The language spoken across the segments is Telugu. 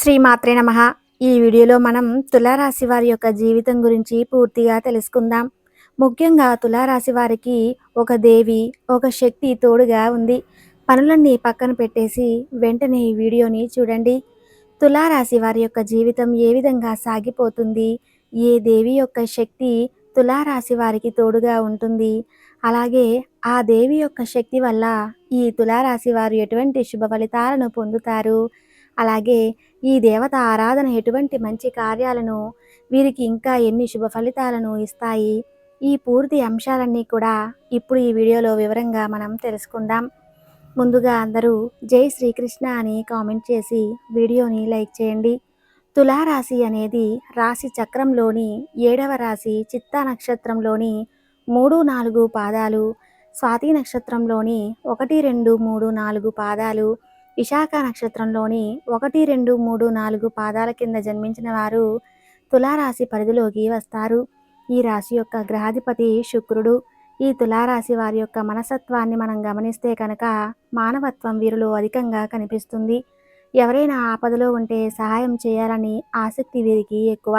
శ్రీమాత్రే నమః. ఈ వీడియోలో మనం తులారాశి వారి యొక్క జీవితం గురించి పూర్తిగా తెలుసుకుందాం. ముఖ్యంగా తులారాశి వారికి ఒక దేవి, ఒక శక్తి తోడుగా ఉంది. పనులన్నీ పక్కన పెట్టేసి వెంటనే ఈ వీడియోని చూడండి. తులారాశి వారి యొక్క జీవితం ఏ విధంగా సాగిపోతుంది, ఏ దేవి యొక్క శక్తి తులారాశి వారికి తోడుగా ఉంటుంది, అలాగే ఆ దేవి యొక్క శక్తి వల్ల ఈ తులారాశి వారు ఎటువంటి శుభ ఫలితాలను పొందుతారు, అలాగే ఈ దేవత ఆరాధన ఎటువంటి మంచి కార్యాలను వీరికి ఇంకా ఎన్ని శుభ ఫలితాలను ఇస్తాయి, ఈ పూర్తి అంశాలన్నీ కూడా ఇప్పుడు ఈ వీడియోలో వివరంగా మనం తెలుసుకుందాం. ముందుగా అందరూ జై శ్రీకృష్ణ అని కామెంట్ చేసి వీడియోని లైక్ చేయండి. తులారాశి అనేది రాశి చక్రంలోని 7వ రాశి. చిత్తా నక్షత్రంలోని 3, 4 పాదాలు, స్వాతి నక్షత్రంలోని 1, 2, 3, 4 పాదాలు, విశాఖ నక్షత్రంలోని 1, 2, 3, 4 పాదాల కింద జన్మించిన వారు తులారాశి పరిధిలోకి వస్తారు. ఈ రాశి యొక్క గ్రహాధిపతి శుక్రుడు. ఈ తులారాశి వారి యొక్క మనస్తత్వాన్ని మనం గమనిస్తే కనుక మానవత్వం వీరిలో అధికంగా కనిపిస్తుంది. ఎవరైనా ఆపదలో ఉంటే సహాయం చేయాలని ఆసక్తి వీరికి ఎక్కువ.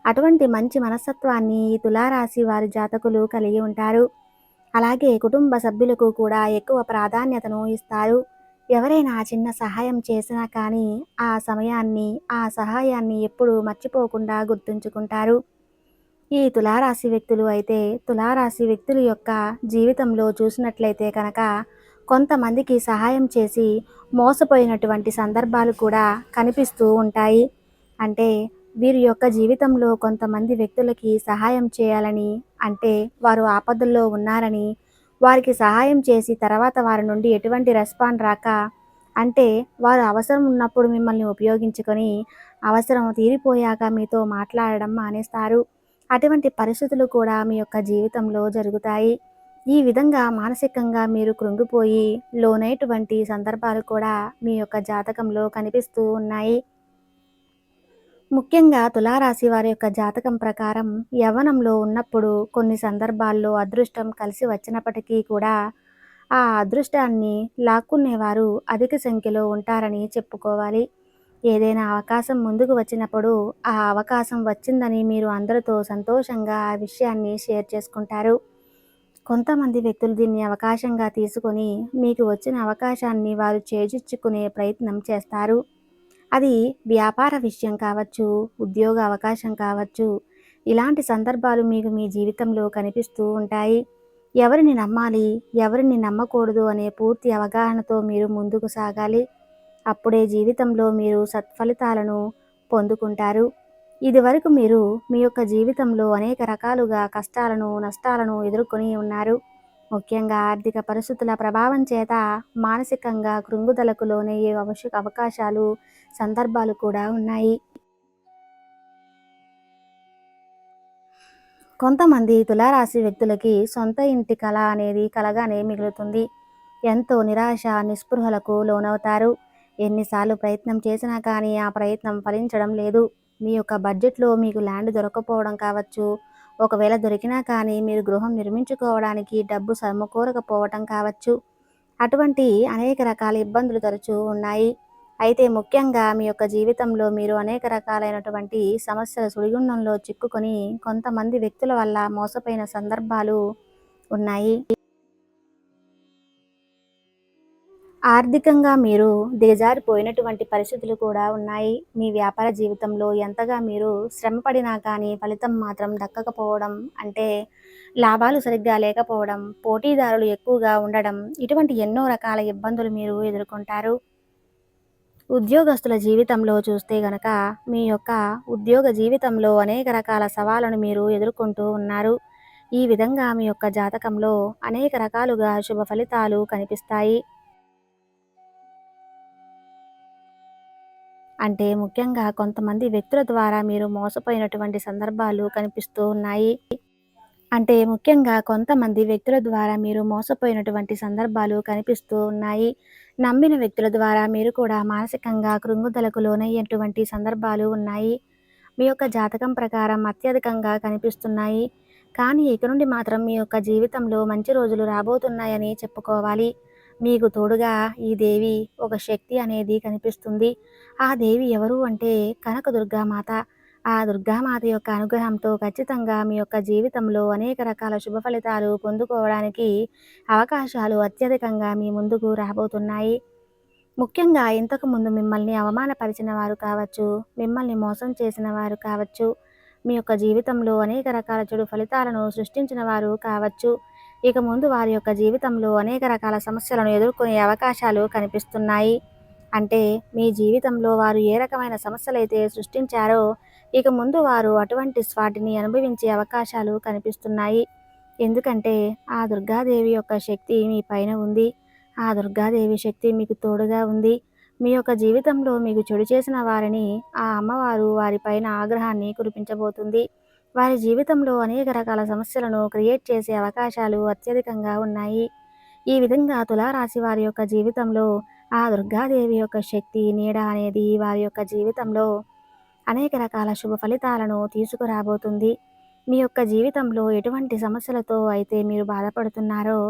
అటువంటి మంచి మనస్తత్వాన్ని ఈ తులారాశి వారి జాతకులు కలిగి ఉంటారు. అలాగే కుటుంబ సభ్యులకు కూడా ఎక్కువ ప్రాధాన్యతను ఇస్తారు. ఎవరైనా చిన్న సహాయం చేసినా కానీ ఆ సమయాన్ని, ఆ సహాయాన్ని ఎప్పుడూ మర్చిపోకుండా గుర్తుంచుకుంటారు. ఈ తులారాశి వ్యక్తులు అయితే తులారాశి వ్యక్తుల యొక్క జీవితంలో చూసినట్లయితే కనుక కొంతమందికి సహాయం చేసి మోసపోయినటువంటి సందర్భాలు కూడా కనిపిస్తూ ఉంటాయి. అంటే వీరి యొక్క జీవితంలో కొంతమంది వ్యక్తులకి సహాయం చేయాలని, అంటే వారు ఆపదల్లో ఉన్నారని వారికి సహాయం చేసి తర్వాత వారి నుండి ఎటువంటి రెస్పాండ్ రాక, అంటే వారు అవసరం ఉన్నప్పుడు మిమ్మల్ని ఉపయోగించుకొని అవసరం తీరిపోయాక మీతో మాట్లాడడం మానేస్తారు. అటువంటి పరిస్థితులు కూడా మీ యొక్క జీవితంలో జరుగుతాయి. ఈ విధంగా మానసికంగా మీరు కృంగిపోయి లోనైనటువంటి సందర్భాలు కూడా మీ యొక్క జాతకంలో కనిపిస్తూ ఉన్నాయి. ముఖ్యంగా తులారాశి వారి యొక్క జాతకం ప్రకారం యవ్వనంలో ఉన్నప్పుడు కొన్ని సందర్భాల్లో అదృష్టం కలిసి వచ్చినప్పటికీ కూడా ఆ అదృష్టాన్ని లాక్కునేవారు అధిక సంఖ్యలో ఉంటారని చెప్పుకోవాలి. ఏదైనా అవకాశం ముందుకు వచ్చినప్పుడు ఆ అవకాశం వచ్చిందని మీరు అందరితో సంతోషంగా ఆ విషయాన్ని షేర్ చేసుకుంటారు. కొంతమంది వ్యక్తులు దీన్ని అవకాశంగా తీసుకొని మీకు వచ్చిన అవకాశాన్ని వారు చేజిచ్చుకునే ప్రయత్నం చేస్తారు. అది వ్యాపార విషయం కావచ్చు, ఉద్యోగ అవకాశం కావచ్చు. ఇలాంటి సందర్భాలు మీకు మీ జీవితంలో కనిపిస్తూ ఉంటాయి. ఎవరిని నమ్మాలి, ఎవరిని నమ్మకూడదు అనే పూర్తి అవగాహనతో మీరు ముందుకు సాగాలి. అప్పుడే జీవితంలో మీరు సత్ఫలితాలను పొందుకుంటారు. ఇదివరకు మీరు మీ యొక్క జీవితంలో అనేక రకాలుగా కష్టాలను, నష్టాలను ఎదుర్కొని ఉన్నారు. ముఖ్యంగా ఆర్థిక పరిస్థితుల ప్రభావం చేత మానసికంగా కృంగుదలకు లోనయ్యే అవకాశాలు, సందర్భాలు కూడా ఉన్నాయి. కొంతమంది తులారాశి వ్యక్తులకి సొంత ఇంటి కళ అనేది కలగానే మిగులుతుంది. ఎంతో నిరాశ, నిస్పృహలకు లోనవుతారు. ఎన్నిసార్లు ప్రయత్నం చేసినా కానీ ఆ ప్రయత్నం ఫలించడం లేదు. మీ యొక్క బడ్జెట్లో మీకు ల్యాండ్ దొరకపోవడం కావచ్చు, ఒకవేళ దొరికినా కానీ మీరు గృహం నిర్మించుకోవడానికి డబ్బు సమకూరకపోవటం కావచ్చు. అటువంటి అనేక రకాల ఇబ్బందులు తరచూ ఉన్నాయి. అయితే ముఖ్యంగా మీ యొక్క జీవితంలో మీరు అనేక రకాలైనటువంటి సమస్యల సుడిగుండంలో చిక్కుకొని కొంతమంది వ్యక్తుల వల్ల మోసపోయిన సందర్భాలు ఉన్నాయి. ఆర్థికంగా మీరు దిగజారిపోయినటువంటి పరిస్థితులు కూడా ఉన్నాయి. మీ వ్యాపార జీవితంలో ఎంతగా మీరు శ్రమపడినా కానీ ఫలితం మాత్రం దక్కకపోవడం, అంటే లాభాలు సరిగ్గా లేకపోవడం, పోటీదారులు ఎక్కువగా ఉండడం, ఇటువంటి ఎన్నో రకాల ఇబ్బందులు మీరు ఎదుర్కొంటారు. ఉద్యోగస్తుల జీవితంలో చూస్తే గనక మీ యొక్క ఉద్యోగ జీవితంలో అనేక రకాల సవాళ్ళను మీరు ఎదుర్కొంటూ ఉన్నారు. ఈ విధంగా మీ యొక్క జాతకంలో అనేక రకాలుగా శుభ ఫలితాలు కనిపిస్తాయి. అంటే ముఖ్యంగా కొంతమంది వ్యక్తుల ద్వారా మీరు మోసపోయినటువంటి సందర్భాలు కనిపిస్తూ ఉన్నాయి. అంటే ముఖ్యంగా కొంతమంది వ్యక్తుల ద్వారా మీరు మోసపోయినటువంటి సందర్భాలు కనిపిస్తూ ఉన్నాయి. నమ్మిన వ్యక్తుల ద్వారా మీరు కూడా మానసికంగా కృంగుదలకు లోనయ్యేటువంటి సందర్భాలు ఉన్నాయి. మీ యొక్క జాతకం ప్రకారం అత్యధికంగా కనిపిస్తున్నాయి. కానీ ఇక నుండి మాత్రం మీ యొక్క జీవితంలో మంచి రోజులు రాబోతున్నాయని చెప్పుకోవాలి. మీకు తోడుగా ఈ దేవి ఒక శక్తి అనేది కనిపిస్తుంది. ఆ దేవి ఎవరు అంటే కనకదుర్గామాత. ఆ దుర్గామాత యొక్క అనుగ్రహంతో ఖచ్చితంగా మీ యొక్క జీవితంలో అనేక రకాల శుభ ఫలితాలు పొందుకోవడానికి అవకాశాలు అత్యధికంగా మీ ముందుకు రాబోతున్నాయి. ముఖ్యంగా ఇంతకుముందు మిమ్మల్ని అవమానపరిచిన వారు కావచ్చు, మిమ్మల్ని మోసం చేసిన వారు కావచ్చు, మీ యొక్క జీవితంలో అనేక రకాల చెడు ఫలితాలను సృష్టించిన వారు కావచ్చు, ఇక ముందు వారి యొక్క జీవితంలో అనేక రకాల సమస్యలను ఎదుర్కొనే అవకాశాలు కనిపిస్తున్నాయి. అంటే మీ జీవితంలో వారు ఏ రకమైన సమస్యలైతే సృష్టించారో, ఇక ముందు వారు అటువంటి వాటిని అనుభవించే అవకాశాలు కనిపిస్తున్నాయి. ఎందుకంటే ఆ దుర్గాదేవి యొక్క శక్తి మీ పైన ఉంది. ఆ దుర్గాదేవి శక్తి మీకు తోడుగా ఉంది. మీ యొక్క జీవితంలో మీకు చెడు చేసిన వారిని ఆ అమ్మవారు వారిపైన ఆగ్రహాన్ని కురిపించబోతుంది. వారి జీవితంలో అనేక రకాల సమస్యలను క్రియేట్ చేసే అవకాశాలు అత్యధికంగా ఉన్నాయి. ఈ విధంగా తులారాశి వారి యొక్క జీవితంలో ఆ దుర్గాదేవి యొక్క శక్తి నీడ అనేది వారి యొక్క జీవితంలో అనేక రకాల శుభ ఫలితాలను తీసుకురాబోతుంది. మీ యొక్క జీవితంలో ఎటువంటి సమస్యలతో అయితే మీరు బాధపడుతున్నారో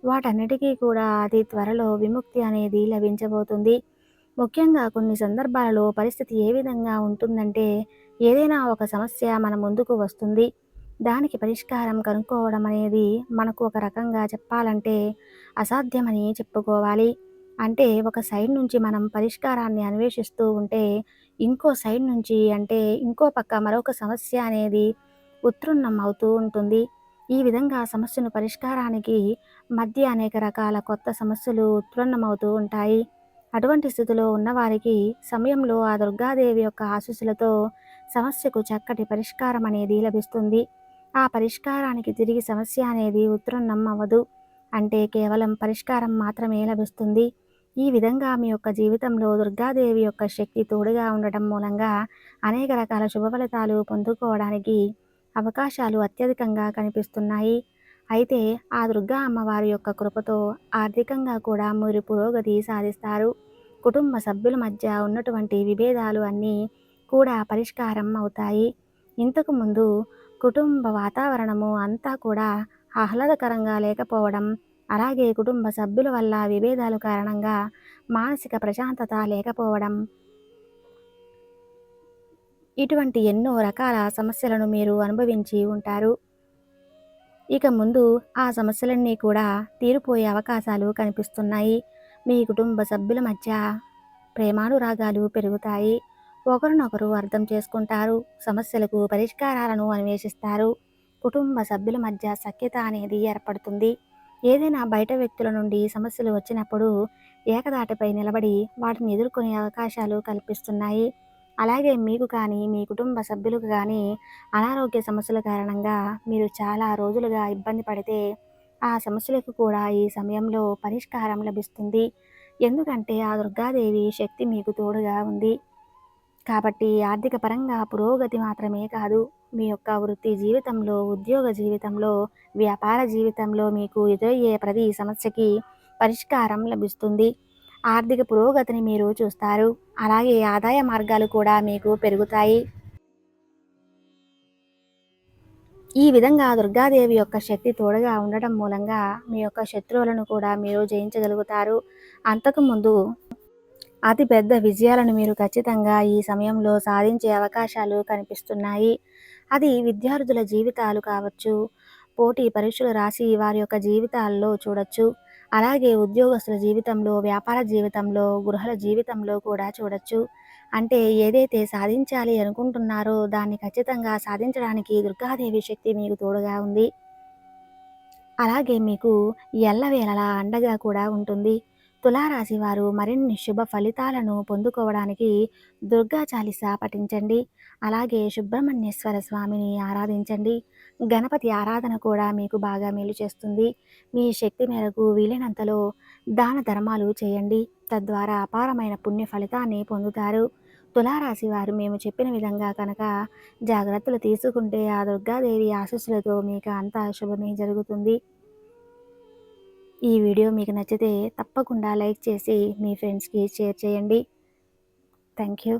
వాటన్నిటికీ కూడా అతి త్వరలో విముక్తి అనేది లభించబోతుంది. ముఖ్యంగా కొన్ని సందర్భాలలో పరిస్థితి ఏ విధంగా ఉంటుందంటే ఏదైనా ఒక సమస్య మన ముందుకు వస్తుంది. దానికి పరిష్కారం కనుక్కోవడం అనేది మనకు ఒక రకంగా చెప్పాలంటే అసాధ్యమని చెప్పుకోవాలి. అంటే ఒక సైడ్ నుంచి మనం పరిష్కారాన్ని అన్వేషిస్తూ ఉంటే ఇంకో సైడ్ నుంచి అంటే ఇంకో పక్క మరొక సమస్య అనేది ఉత్పన్నం అవుతూ ఉంటుంది. ఈ విధంగా సమస్యను పరిష్కారానికి మధ్య అనేక రకాల కొత్త సమస్యలు ఉత్పన్నమవుతూ ఉంటాయి. అటువంటి స్థితిలో ఉన్నవారికి సమయంలో ఆ దుర్గాదేవి యొక్క ఆశీస్సులతో సమస్యకు చక్కటి పరిష్కారం అనేది లభిస్తుంది. ఆ పరిష్కారానికి తిరిగి సమస్య అనేది ఉత్పన్నం అవ్వదు. అంటే కేవలం పరిష్కారం మాత్రమే లభిస్తుంది. ఈ విధంగా మీ యొక్క జీవితంలో దుర్గాదేవి యొక్క శక్తి తోడుగా ఉండటం మూలంగా అనేక రకాల శుభ ఫలితాలు పొందుకోవడానికి అవకాశాలు అత్యధికంగా కనిపిస్తున్నాయి. అయితే ఆ దుర్గా అమ్మవారి యొక్క కృపతో ఆర్థికంగా కూడా మీరు పురోగతి సాధిస్తారు. కుటుంబ సభ్యుల మధ్య ఉన్నటువంటి విభేదాలు అన్నీ కూడా పరిష్కారం అవుతాయి. ఇంతకుముందు కుటుంబ వాతావరణము అంతా కూడా ఆహ్లాదకరంగా లేకపోవడం, అలాగే కుటుంబ సభ్యుల వల్ల విభేదాల కారణంగా మానసిక ప్రశాంతత లేకపోవడం, ఇటువంటి ఎన్నో రకాల సమస్యలను మీరు అనుభవించి ఉంటారు. ఇక ముందు ఆ సమస్యలన్నీ కూడా తీరిపోయే అవకాశాలు కనిపిస్తున్నాయి. మీ కుటుంబ సభ్యుల మధ్య ప్రేమానురాగాలు పెరుగుతాయి. ఒకరినొకరు అర్థం చేసుకుంటారు. సమస్యలకు పరిష్కారాలను అన్వేషిస్తారు. కుటుంబ సభ్యుల మధ్య సఖ్యత అనేది ఏర్పడుతుంది. ఏదైనా బయట వ్యక్తుల నుండి సమస్యలు వచ్చినప్పుడు ఏకదాటిపై నిలబడి వాటిని ఎదుర్కొనే అవకాశాలు కల్పిస్తున్నాయి. అలాగే మీకు కానీ మీ కుటుంబ సభ్యులకు కానీ అనారోగ్య సమస్యల కారణంగా మీరు చాలా రోజులుగా ఇబ్బంది పడితే ఆ సమస్యలకు కూడా ఈ సమయంలో పరిష్కారం లభిస్తుంది. ఎందుకంటే ఆ దుర్గాదేవి శక్తి మీకు తోడుగా ఉంది. కాబట్టి ఆర్థిక పరంగా పురోగతి మాత్రమే కాదు, మీ యొక్క వృత్తి జీవితంలో, ఉద్యోగ జీవితంలో, వ్యాపార జీవితంలో మీకు ఎదురయ్యే ప్రతి సమస్యకి పరిష్కారం లభిస్తుంది. ఆర్థిక పురోగతిని మీరు చూస్తారు. అలాగే ఆదాయ మార్గాలు కూడా మీకు పెరుగుతాయి. ఈ విధంగా దుర్గాదేవి యొక్క శక్తి తోడుగా ఉండటం మూలంగా మీ యొక్క శత్రువులను కూడా మీరు జయించగలుగుతారు. అంతకుముందు అతి పెద్ద విజయాలను మీరు ఖచ్చితంగా ఈ సమయంలో సాధించే అవకాశాలు కనిపిస్తున్నాయి. అది విద్యార్థుల జీవితాలు కావచ్చు, పోటీ పరీక్షలు రాసి వారి యొక్క జీవితాల్లో చూడొచ్చు. అలాగే ఉద్యోగస్తుల జీవితంలో, వ్యాపార జీవితంలో, గృహాల జీవితంలో కూడా చూడొచ్చు. అంటే ఏదైతే సాధించాలి అనుకుంటున్నారో దాన్ని ఖచ్చితంగా సాధించడానికి దుర్గాదేవి శక్తి మీకు తోడుగా ఉంది. అలాగే మీకు ఎల్లవేళలా అండగా కూడా ఉంటుంది. తులారాశి వారు మరిన్ని శుభ ఫలితాలను పొందుకోవడానికి దుర్గా చాలీసా పఠించండి. అలాగే సుబ్రహ్మణ్యేశ్వర స్వామిని ఆరాధించండి. గణపతి ఆరాధన కూడా మీకు బాగా మేలు చేస్తుంది. మీ శక్తి మేరకు వీలైనంతలో దాన ధర్మాలు చేయండి. తద్వారా అపారమైన పుణ్య ఫలితాన్ని పొందుతారు. తులారాశి వారు మేము చెప్పిన విధంగా కనుక జాగ్రత్తలు తీసుకుంటే ఆ దుర్గాదేవి ఆశీస్సులతో మీకు అంతా శుభమే జరుగుతుంది. ఈ వీడియో మీకు నచ్చితే తప్పకుండా లైక్ చేసి మీ ఫ్రెండ్స్కి షేర్ చేయండి. Thank you.